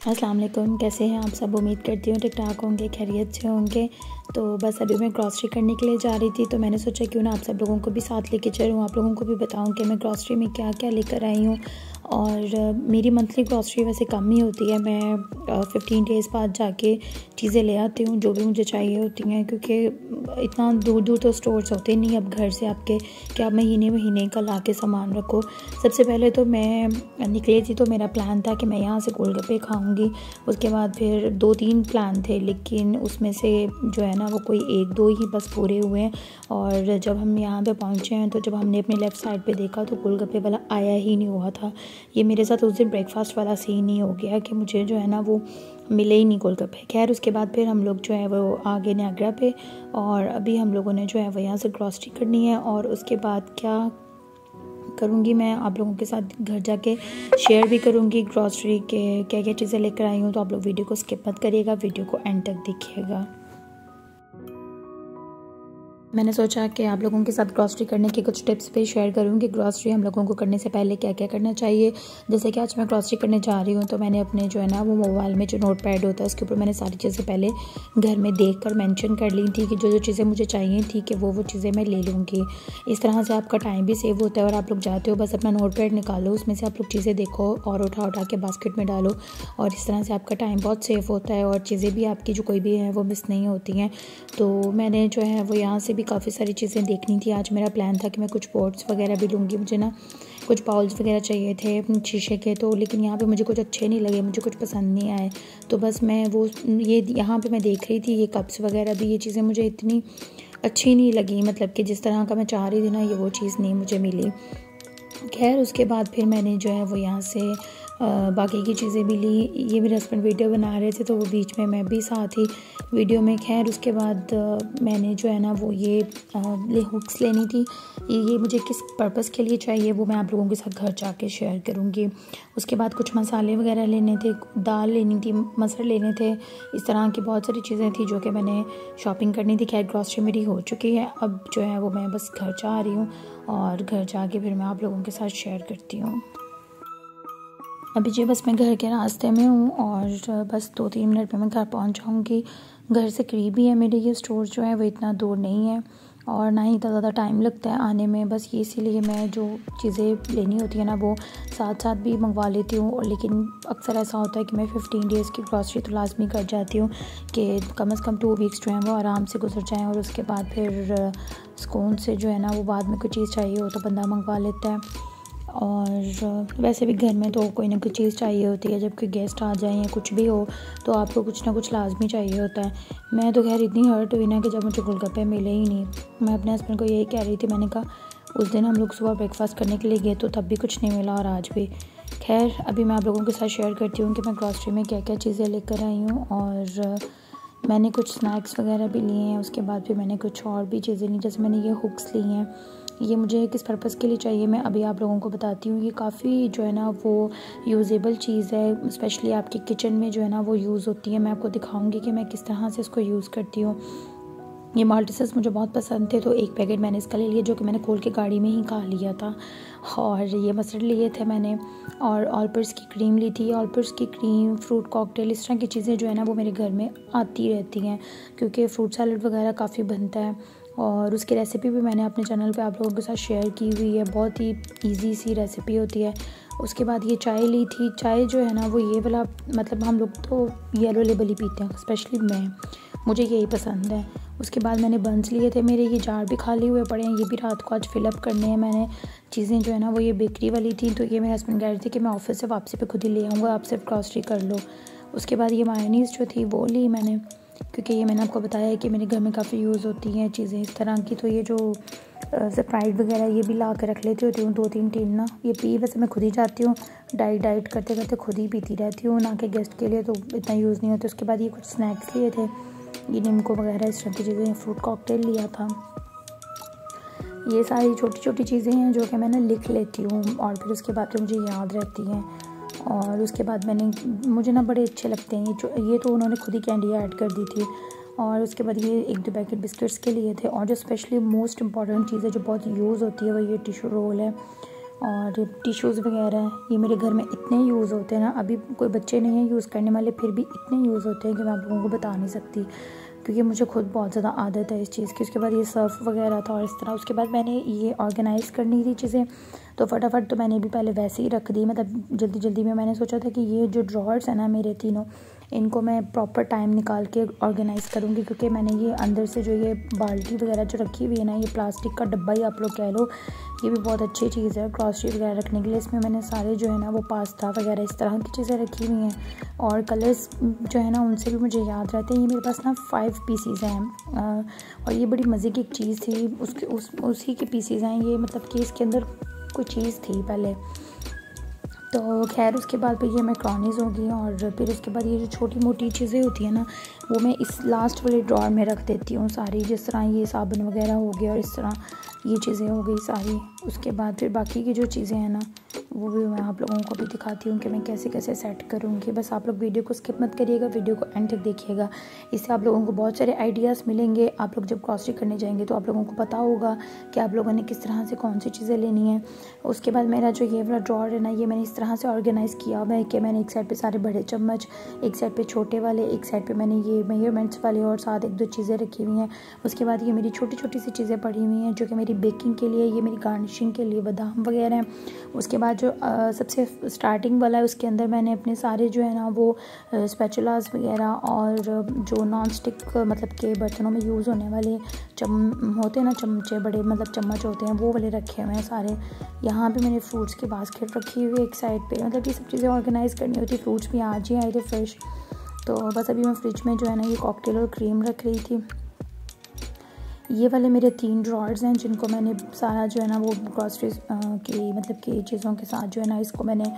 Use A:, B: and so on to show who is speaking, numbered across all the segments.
A: अस्सलाम वालेकुम, कैसे हैं आप सब। उम्मीद करती हूँ ठीक ठाक होंगे, खैरियत से होंगे। तो बस अभी मैं ग्रॉसरी करने के लिए जा रही थी, तो मैंने सोचा क्यों ना आप सब लोगों को भी साथ लेके चलूँ, आप लोगों को भी बताऊँ कि मैं ग्रॉसरी में क्या क्या लेकर आई हूँ। और मेरी मंथली ग्रॉसरी वैसे कम ही होती है, मैं 15 डेज़ बाद जाके चीज़ें ले आती हूँ जो भी मुझे चाहिए होती हैं, क्योंकि इतना दूर दूर तो स्टोर्स होते नहीं अब घर से आपके कि आप महीने महीने का ला के सामान रखो। सबसे पहले तो मैं निकली थी तो मेरा प्लान था कि मैं यहाँ से गोलगप्पे खाऊंगी। उसके बाद फिर 2-3 प्लान थे, लेकिन उसमें से जो है ना वो कोई 1-2 ही बस पूरे हुए हैं। और जब हम यहाँ पे पहुँचे हैं तो जब हमने अपने लेफ़्ट साइड पे देखा तो गोलगप्पे वाला आया ही नहीं हुआ था। ये मेरे साथ उस दिन ब्रेकफास्ट वाला सीन ही हो गया कि मुझे जो है ना वो मिले ही नहीं गोलगप्पे। खैर उसके बाद फिर हम लोग जो है वो आ गए नागरा पे, और अभी हम लोगों ने जो है वो यहाँ से ग्रॉसरी करनी है। और उसके बाद क्या करूँगी मैं आप लोगों के साथ घर जाके शेयर भी करूँगी ग्रॉसरी के क्या क्या चीज़ें लेकर आई हूँ। तो आप लोग वीडियो को स्किप मत करिएगा, वीडियो को एंड तक देखिएगा। मैंने सोचा कि आप लोगों के साथ ग्रॉसरी करने के कुछ टिप्स भी शेयर करूँगी। ग्रॉसरी हम लोगों को करने से पहले क्या क्या करना चाहिए। जैसे कि आज मैं ग्रॉसरी करने जा रही हूँ तो मैंने अपने जो है ना वो मोबाइल में जो नोट पैड होता है उसके ऊपर मैंने सारी चीज़ें पहले घर में देख कर मेंशन कर ली थी कि जो जो चीज़ें मुझे चाहिए थी कि वो चीज़ें मैं ले लूँगी। इस तरह से आपका टाइम भी सेव होता है और आप लोग जाते हो बस अपना नोट पैड निकालो, उसमें से आप लोग चीज़ें देखो और उठा उठा के बास्केट में डालो, और इस तरह से आपका टाइम बहुत सेव होता है और चीज़ें भी आपकी जो कोई भी है वो मिस नहीं होती हैं। तो मैंने जो है वो यहाँ से भी काफ़ी सारी चीज़ें देखनी थी। आज मेरा प्लान था कि मैं कुछ पॉट्स वगैरह भी लूँगी, मुझे ना कुछ बाउल्स वगैरह चाहिए थे शीशे के, तो लेकिन यहाँ पे मुझे कुछ अच्छे नहीं लगे, मुझे कुछ पसंद नहीं आए। तो बस मैं वो ये यहाँ पे मैं देख रही थी ये कप्स वगैरह भी, ये चीज़ें मुझे इतनी अच्छी नहीं लगी, मतलब कि जिस तरह का मैं चाह रही थी ना ये वो चीज़ नहीं मुझे मिली। खैर उसके बाद फिर मैंने जो है वो यहाँ से बाकी की चीज़ें भी ली। ये मेरे हस्बैंड वीडियो बना रहे थे तो वो बीच में मैं भी साथ ही वीडियो में। खैर उसके बाद मैंने जो है ना वो ये हुक्स लेनी थी। ये मुझे किस पर्पस के लिए चाहिए वो मैं आप लोगों के साथ घर जाके शेयर करूँगी। उसके बाद कुछ मसाले वगैरह लेने थे, दाल लेनी थी, मसर लेने थे, इस तरह की बहुत सारी चीज़ें थी जो कि मैंने शॉपिंग करनी थी। खैर ग्रॉसरी मेरी हो चुकी है, अब जो है वो मैं बस घर जा रही हूँ और घर जाके फिर मैं आप लोगों के साथ शेयर करती हूँ। अभी जो बस मैं घर के रास्ते में हूँ और बस 2-3 मिनट में मैं घर पहुँच जाऊँगी। घर से करीब ही है मेरे ये स्टोर, जो है वो इतना दूर नहीं है और ना ही इतना ज़्यादा टाइम लगता है आने में। बस ये इसीलिए मैं जो चीज़ें लेनी होती है ना वो साथ साथ भी मंगवा लेती हूँ। लेकिन अक्सर ऐसा होता है कि मैं 15 डेज़ की ग्रॉसरी तो लाजमी कर जाती हूँ कि कम से कम 2 वीक्स जो हैं वो आराम से गुजर जाएँ, और उसके बाद फिर सुकून से जो है ना वो बाद में कोई चीज़ चाहिए हो तो बंदा मंगवा लेता है। और वैसे भी घर में तो कोई ना कोई चीज़ चाहिए होती है, जब कोई गेस्ट आ जाए या कुछ भी हो तो आपको कुछ ना कुछ लाजमी चाहिए होता है। मैं तो खैर इतनी हर्ट हुई ना कि जब मुझे गोलगप्पे मिले ही नहीं। मैं अपने हस्बैंड को यही कह रही थी, मैंने कहा उस दिन हम लोग सुबह ब्रेकफास्ट करने के लिए गए तो तब भी कुछ नहीं मिला और आज भी। खैर अभी मैं आप लोगों के साथ शेयर करती हूँ कि मैं ग्रॉसरी में क्या क्या चीज़ें लेकर आई हूँ। और मैंने कुछ स्नैक्स वगैरह भी लिए हैं, उसके बाद फिर मैंने कुछ और भी चीज़ें ली, जैसे मैंने ये हुक्स ली हैं। ये मुझे किस पर्पज़ के लिए चाहिए मैं अभी आप लोगों को बताती हूँ। ये काफ़ी जो है ना वो यूज़ेबल चीज़ है, स्पेशली आपके किचन में जो है ना वो यूज़ होती है। मैं आपको दिखाऊंगी कि मैं किस तरह से इसको यूज़ करती हूँ। ये माल्टेसेस मुझे बहुत पसंद थे तो एक पैकेट मैंने इसका ले लिया, जो कि मैंने खोल के गाड़ी में ही खा लिया था। और ये मस्टर्ड लिए थे मैंने, और ऑलपर्स की क्रीम ली थी। ऑलपर्स की क्रीम, फ्रूट कॉकटेल, इस तरह की चीज़ें जो है ना वो मेरे घर में आती रहती हैं, क्योंकि फ्रूट सैलड वगैरह काफ़ी बनता है। और उसकी रेसिपी भी मैंने अपने चैनल पे आप लोगों के साथ शेयर की हुई है, बहुत ही इजी सी रेसिपी होती है। उसके बाद ये चाय ली थी। चाय जो है ना वो ये वाला, मतलब हम लोग तो येलो लेबल ही पीते हैं, स्पेशली मैं, मुझे यही पसंद है। उसके बाद मैंने बंस लिए थे, मेरे ये जार भी खाली हुए पड़े हैं, ये भी रात को आज फिलअप करने हैं मैंने। चीज़ें जो है ना वो ये बेकरी वाली थी, तो ये मेरे हस्बैंड कह रहे थे कि मैं ऑफिस से वापसी पे खुद ही ले आऊँगा, आप सिर्फ ग्रॉसरी कर लो। उसके बाद ये मायोनीज़ जो थी वो ली मैंने, क्योंकि ये मैंने आपको बताया है कि मेरे घर में काफ़ी यूज़ होती हैं चीज़ें इस तरह की। तो ये जो स्प्राइट वगैरह ये भी ला कर रख लेती होती हूँ 2-3 टीन ना। ये पी वैसे मैं खुद ही जाती हूँ, डाइट करते करते खुद ही पीती रहती हूँ, ना कि गेस्ट के लिए तो इतना यूज़ नहीं होता। उसके बाद ये कुछ स्नैक्स लिए थे, ये निम्को वगैरह इस तरह की चीज़ें, फ्रूट कॉकटेल लिया था। ये सारी छोटी छोटी चीज़ें हैं जो कि मैंने लिख लेती हूँ और फिर उसके बाद फिर मुझे याद रहती हैं। और उसके बाद मुझे ना बड़े अच्छे लगते हैं ये तो उन्होंने खुद ही कैंडी ऐड कर दी थी। और उसके बाद ये 1-2 पैकेट बिस्किट्स के लिए थे। और जो स्पेशली मोस्ट इम्पॉर्टेंट चीज़ है जो बहुत यूज़ होती है वो ये टिशू रोल है। और टिश्यूज़ वगैरह ये मेरे घर में इतने यूज़ होते हैं ना, अभी कोई बच्चे नहीं हैं यूज़ करने वाले, फिर भी इतने यूज़ होते हैं कि मैं आप लोगों को बता नहीं सकती, क्योंकि मुझे खुद बहुत ज़्यादा आदत है इस चीज़ की। उसके बाद ये सर्फ वगैरह था और इस तरह। उसके बाद मैंने ये ऑर्गेनाइज़ करनी थी चीज़ें, तो फटाफट तो मैंने भी पहले वैसे ही रख दी, मतलब जल्दी जल्दी में। मैंने सोचा था कि ये जो ड्रॉर्स है ना मेरे तीनों, इनको मैं प्रॉपर टाइम निकाल के ऑर्गेनाइज़ करूँगी, क्योंकि मैंने ये अंदर से जो ये बाल्टी वगैरह जो रखी हुई है ना, ये प्लास्टिक का डब्बा ही आप लोग कह लो, ये भी बहुत अच्छी चीज़ है ग्रॉसरी वगैरह रखने के लिए। इसमें मैंने सारे जो है ना वो पास्ता वगैरह इस तरह की चीज़ें रखी हुई हैं, और कलर्स जो है ना उनसे भी मुझे याद रहते हैं। ये मेरे पास ना 5 पीसीज हैं, और ये बड़ी मज़े की एक चीज़ थी, उसी के पीसीज हैं ये, मतलब कि इसके अंदर कोई चीज़ थी पहले। तो खैर उसके बाद फिर ये मैक्रोनीज़ होगी, और फिर उसके बाद ये जो छोटी मोटी चीज़ें होती हैं ना, वो मैं इस लास्ट वाले ड्रॉर में रख देती हूँ सारी, जिस तरह ये साबुन वगैरह हो गया और इस तरह ये चीज़ें हो गई सारी। उसके बाद फिर बाकी की जो चीज़ें हैं ना, वो भी मैं आप लोगों को भी दिखाती हूँ कि मैं कैसे कैसे सेट करूँगी। बस आप लोग वीडियो को स्किप मत करिएगा, वीडियो को एंड तक देखिएगा, इससे आप लोगों को बहुत सारे आइडियाज़ मिलेंगे। आप लोग जब ग्रॉसरी करने जाएंगे तो आप लोगों को पता होगा कि आप लोगों ने किस तरह से कौन सी चीज़ें लेनी है। उसके बाद मेरा जो ये वाला ड्रॉर है ना, ये मैंने इस तरह से ऑर्गेनाइज़ किया हुआ है कि मैंने एक साइड पे सारे बड़े चम्मच, एक साइड पे छोटे वाले, एक साइड पे मैंने ये मेजरमेंट्स वाले और साथ 1-2 चीज़ें रखी हुई हैं। उसके बाद ये मेरी छोटी छोटी सी चीज़ें पड़ी हुई हैं जो कि मेरी बेकिंग के लिए, ये मेरी गार्निशिंग के लिए बादाम वगैरह हैं। उसके बाद जो सबसे स्टार्टिंग वाला है, उसके अंदर मैंने अपने सारे जो है ना वो स्पैचुलास वगैरह और जो नॉन स्टिक मतलब के बर्तनों में यूज़ होने वाले होते हैं ना चमचे, बड़े मतलब चम्मच होते हैं, वो वाले रखे हुए हैं सारे। यहाँ पे मैंने फ्रूट्स की बास्केट रखी हुई है एक साइड पे, मतलब ये सब चीज़ें ऑर्गेनाइज़ करनी होती। फ्रूट्स भी आज ही आए थे फ्रेश, तो बस अभी मैं फ्रिज में जो है ना ये कॉकटेल और क्रीम रख रही थी। ये वाले मेरे 3 ड्रॉर्स हैं जिनको मैंने सारा जो है ना वो ग्रॉसरी की मतलब की चीज़ों के साथ जो है ना इसको मैंने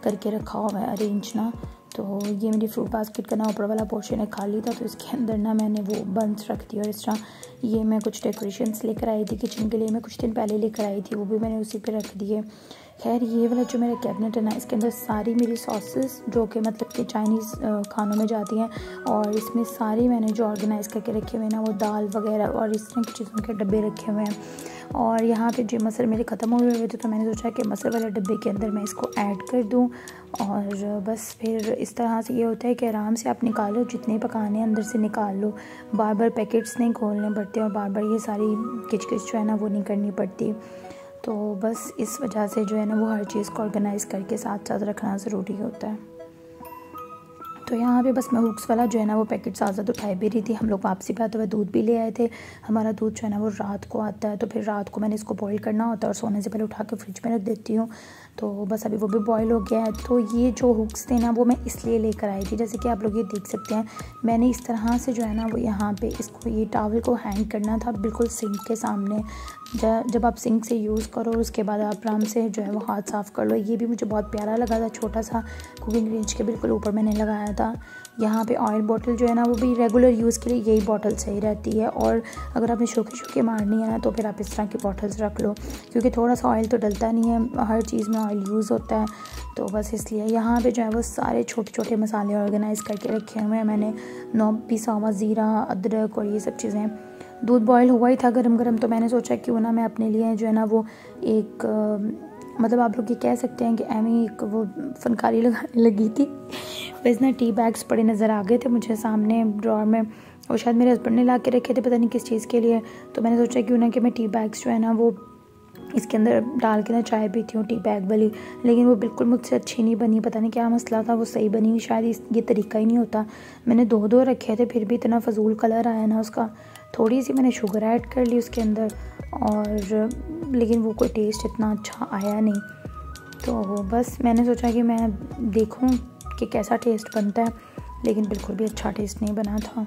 A: करके रखा हुआ है अरेंज ना। तो ये मेरी फ्रूट बास्केट का ना ऊपर वाला पोर्शन है खाली था, तो इसके अंदर ना मैंने वो बंस रख दी। और इस तरह ये मैं कुछ डेकोरेशंस लेकर आई थी किचन के लिए, मैं कुछ दिन पहले लेकर आई थी, वो भी मैंने उसी पे रख दिए। खैर ये वाला जो मेरा कैबिनेट है ना, इसके अंदर सारी मेरी सॉसेस जो कि मतलब कि चाइनीज़ खानों में जाती हैं, और इसमें सारी मैंने जो ऑर्गेनाइज़ करके रखे हुए हैं ना वो दाल वगैरह और इस तरह की चीज़ों के डब्बे रखे हुए हैं। और यहाँ पे जो मसर मेरे ख़त्म हो गए थे, तो मैंने सोचा कि मसर वाले डब्बे के अंदर मैं इसको ऐड कर दूँ, और बस फिर इस तरह से ये होता है कि आराम से आप निकालो, जितने पकाने अंदर से निकाल लो, बार बार पैकेट्स नहीं खोलने पड़ते और बार बार ये सारी किचकिच जो है ना वो नहीं करनी पड़ती। तो बस इस वजह से जो है ना वो हर चीज़ को ऑर्गेनाइज़ करके साथ साथ रखना ज़रूरी होता है। तो यहाँ पे बस मैं हुक्स वाला जो है ना वो पैकेट साथ साथ उठाए भी रही थी। हम लोग वापसी पे आते हुए दूध भी ले आए थे। हमारा दूध जो है ना वो रात को आता है, तो फिर रात को मैंने इसको बॉईल करना होता है और सोने से पहले उठा के फ्रिज में रख देती हूँ। तो बस अभी वो भी बॉईल हो गया है। तो ये जो हुक्स थे ना वो मैं इसलिए लेकर आई थी, जैसे कि आप लोग ये देख सकते हैं, मैंने इस तरह से जो है ना वो यहाँ पे इसको ये टॉवल को हैंग करना था बिल्कुल सिंक के सामने। जब आप सिंक से यूज़ करो उसके बाद आप आराम से जो है वो हाथ साफ़ कर लो। ये भी मुझे बहुत प्यारा लगा था, छोटा सा कुकिंग रेंज के बिल्कुल ऊपर मैंने लगाया था। यहाँ पे ऑयल बॉटल जो है ना वो भी रेगुलर यूज़ के लिए यही बॉटल सही रहती है, और अगर आपने शोके मारनी है ना तो फिर आप इस तरह की बॉटल्स रख लो, क्योंकि थोड़ा सा ऑयल तो डलता नहीं है, हर चीज़ में ऑयल यूज़ होता है। तो बस इसलिए यहाँ पे जो है वो सारे छोटे छोटे मसाले ऑर्गेनाइज़ करके रखे हुए हैं मैंने, 9 पिसा हुआ ज़ीरा, अदरक और ये सब चीज़ें। दूध बॉयल हुआ ही था गरम गरम, तो मैंने सोचा क्यों ना मैं अपने लिए जो है ना वो एक मतलब आप लोग ये कह सकते हैं कि एमी एक वो फनकारी लगाने लगी थी। वैसे ना टी बैग्स पड़े नज़र आ गए थे मुझे सामने ड्रॉर में, और शायद मेरे हस्बैंड ने ला के रखे थे, पता नहीं किस चीज़ के लिए। तो मैंने सोचा क्यों ना कि मैं टी बैग्स जो है ना वो इसके अंदर डाल के ना चाय पीती हूँ टी बैग वाली, लेकिन वो बिल्कुल मुझसे अच्छी नहीं बनी। पता नहीं क्या मसला था, वो सही बनी नहीं, शायद ये तरीका ही नहीं होता। मैंने 2 रखे थे, फिर भी इतना फजूल कलर आया ना उसका। थोड़ी सी मैंने शुगर ऐड कर ली उसके अंदर, और लेकिन वो कोई टेस्ट इतना अच्छा आया नहीं। तो बस मैंने सोचा कि मैं देखूं कि कैसा टेस्ट बनता है, लेकिन बिल्कुल भी अच्छा टेस्ट नहीं बना था,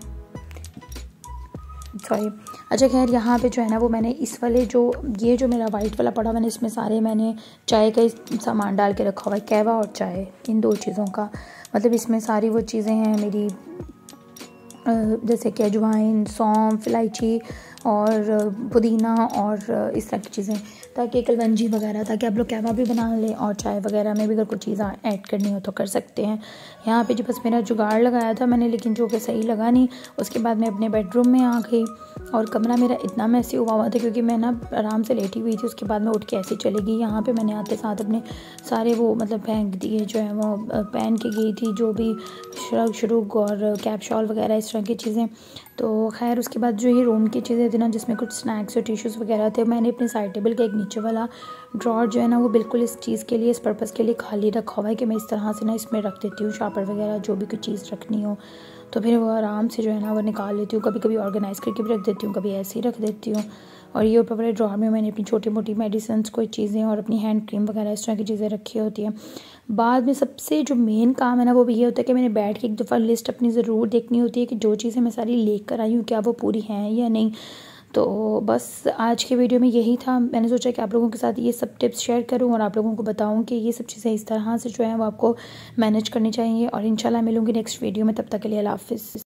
A: सॉरी। अच्छा खैर यहाँ पे जो है ना वो मैंने इस वाले ये जो मेरा वाइट वाला पड़ा, मैंने इसमें सारे मैंने चाय का सामान डाल के रखा हुआ है, कहवा और चाय, इन 2 चीज़ों का। मतलब इसमें सारी वो चीज़ें हैं मेरी, जैसे कि अजवाइन, सौंफ, इलायची और पुदीना और इस तरह की चीज़ें। ताकि कलवंजी वगैरह, ताकि आप लोग कहवा भी बना लें और चाय वगैरह में भी अगर कोई चीज़ ऐड करनी हो तो कर सकते हैं। यहाँ पे जो बस मेरा जुगाड़ लगाया था मैंने, लेकिन जो कि सही लगा नहीं। उसके बाद मैं अपने बेडरूम में आ गई और कमरा मेरा इतना मैसी हुआ था क्योंकि मैं ना आराम से लेटी हुई थी। उसके बाद मैं उठ के ऐसे चली गई। यहाँ पे मैंने आते साथ अपने सारे वो मतलब फेंक दिए जो है, वो पहन के गई थी जो भी श्रग शुरुग और कैप शॉल वगैरह इस तरह की चीज़ें। तो खैर उसके बाद जो ये रूम की चीज़ें थी ना, जिसमें कुछ स्नैक्स और टिश्यूज़ वगैरह थे, मैंने अपने साइड टेबल का एक नीचे वाला ड्रॉर जो है ना वो बिल्कुल इस चीज़ के लिए, इस पर्पज़ के लिए खाली रखा हुआ है कि मैं इस तरह से ना इसमें रख देती हूँ शार्पर वगैरह, जो भी कोई चीज़ रखनी हो तो फिर वो आराम से जो है ना वो निकाल लेती हूँ। कभी कभी ऑर्गेनाइज़ करके भी रख देती हूँ, कभी ऐसे ही रख देती हूँ। और ये ऊपर वाले ड्रॉर में मैंने अपनी छोटी मोटी मेडिसिन, कोई चीज़ें और अपनी हैंड क्रीम वगैरह इस तरह की चीज़ें रखी होती हैं। बाद में सबसे जो मेन काम है ना वो ये होता है कि मैंने बैठ के एक दफ़ा लिस्ट अपनी ज़रूर देखनी होती है कि जो चीज़ें मैं सारी लेकर आई हूँ क्या वो पूरी हैं या नहीं। तो बस आज के वीडियो में यही था। मैंने सोचा कि आप लोगों के साथ ये सब टिप्स शेयर करूं और आप लोगों को बताऊं कि ये सब चीज़ें इस तरह से जो है वो आपको मैनेज करनी चाहिए। और इंशाल्लाह मिलूंगी नेक्स्ट वीडियो में, तब तक के लिए अल्लाह हाफ़िज़।